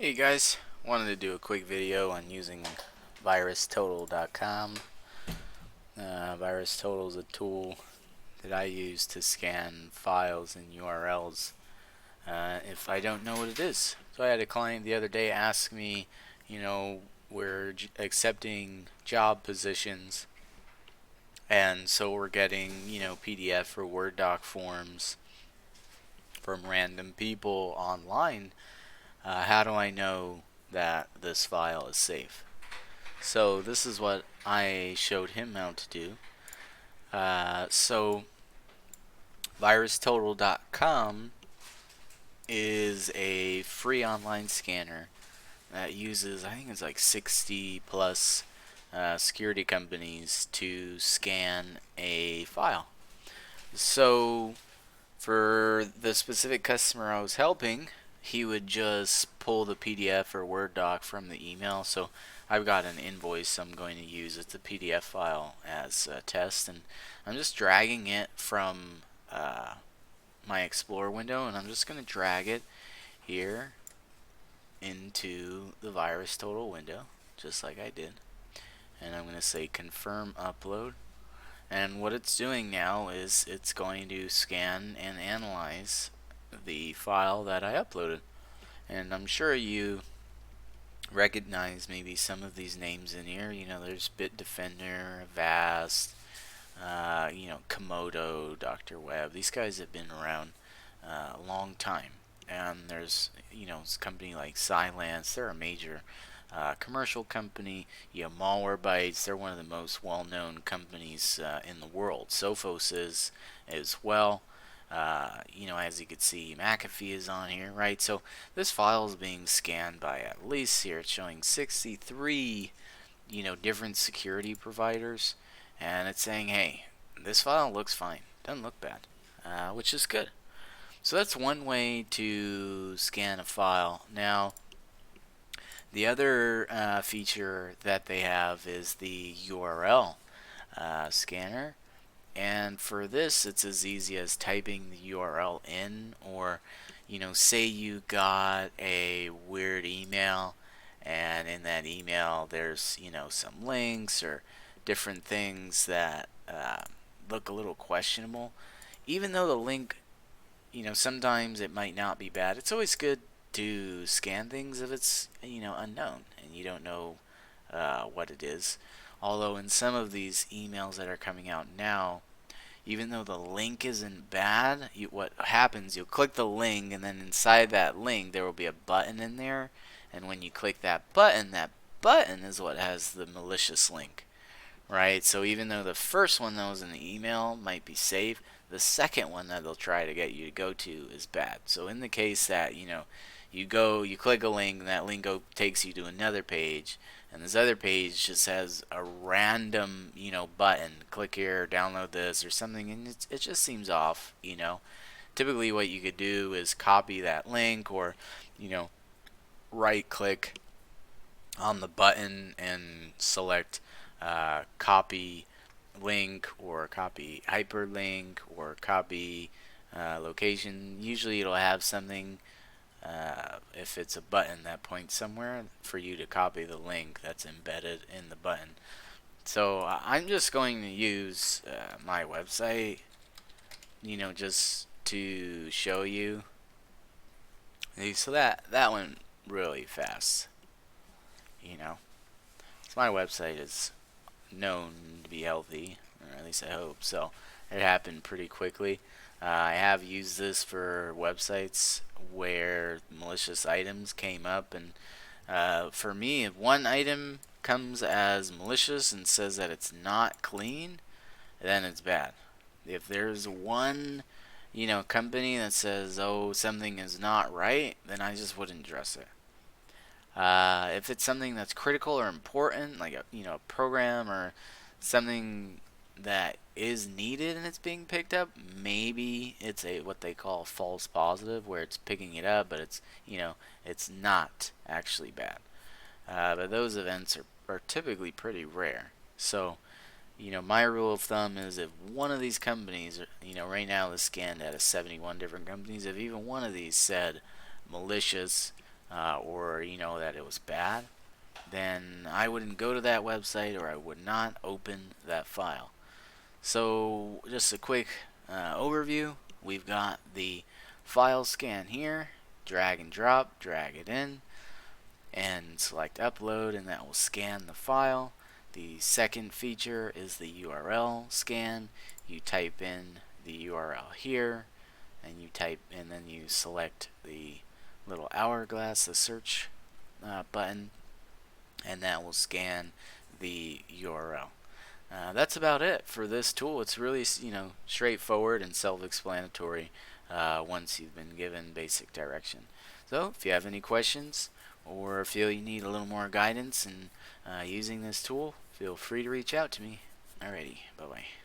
Hey guys, wanted to do a quick video on using VirusTotal.com. VirusTotal is a tool that I use to scan files and URLs if I don't know what it is. So I had a client the other day ask me, we're accepting job positions, and so we're getting, PDF or Word doc forms from random people online. How do I know that this file is safe? So this is what I showed him how to do. So VirusTotal.com is a free online scanner that uses, I think it's like 60 plus security companies to scan a file. So for the specific customer I was helping, he would just pull the PDF or Word doc from the email. So I've got an invoice I'm going to use. It's a PDF file as a test, and I'm just dragging it from my Explorer window, and I'm just going to drag it here into the VirusTotal window, just like I did. And I'm going to say confirm upload. And what it's doing now is it's going to scan and analyze the file that I uploaded. And I'm sure you recognize maybe some of these names in here. There's Bitdefender, Avast, Komodo, Dr. Web. These guys have been around a long time. And there's, a company like Cylance. They're a major commercial company. Malwarebytes. They're one of the most well-known companies in the world. Sophos is as well. As you can see, McAfee is on here, right? So this file is being scanned by at least here it's showing 63, different security providers, and it's saying, hey, this file looks fine, doesn't look bad, which is good. So that's one way to scan a file. Now, the other feature that they have is the URL scanner. And for this, it's as easy as typing the URL in, or, say you got a weird email, and in that email there's, some links or different things that look a little questionable. Even though the link, sometimes it might not be bad, it's always good to scan things if it's, unknown and you don't know what it is. Although in some of these emails that are coming out now, even though the link isn't bad, what happens, you'll click the link, and then inside that link there will be a button in there, and when you click that button is what has the malicious link, right? So even though the first one that was in the email might be safe, the second one that they'll try to get you to go to is bad. So in the case that, you click a link, and that link takes you to another page, and this other page just has a random, button, click here, download this or something, and it just seems off, Typically what you could do is copy that link, or, right click on the button and select copy link, or copy hyperlink, or copy location. Usually it'll have something, if it's a button that points somewhere, for you to copy the link that's embedded in the button. So I'm just going to use my website, just to show you. So that went really fast, So my website is known to be healthy, or at least I hope so. It happened pretty quickly. I have used this for websites where malicious items came up, and for me, if one item comes as malicious and says that it's not clean, then it's bad. If there's one, company that says, oh, something is not right, then I just wouldn't trust it. If it's something that's critical or important, like a program or something that is needed and it's being picked up, maybe it's what they call false positive, where it's picking it up, but it's not actually bad. But those events are typically pretty rare. So, my rule of thumb is, if one of these companies, right now is scanned out of 71 different companies, if even one of these said malicious, or that it was bad, then I wouldn't go to that website, or I would not open that file. So just a quick overview. We've got the file scan here. Drag and drop, drag it in, and select upload, and that will scan the file. The second feature is the URL scan. You type in the URL here, and then you select the little hourglass, the search button, and that will scan the URL. That's about it for this tool. It's really straightforward and self-explanatory once you've been given basic direction. So if you have any questions or feel you need a little more guidance in using this tool, feel free to reach out to me. Alrighty, bye bye.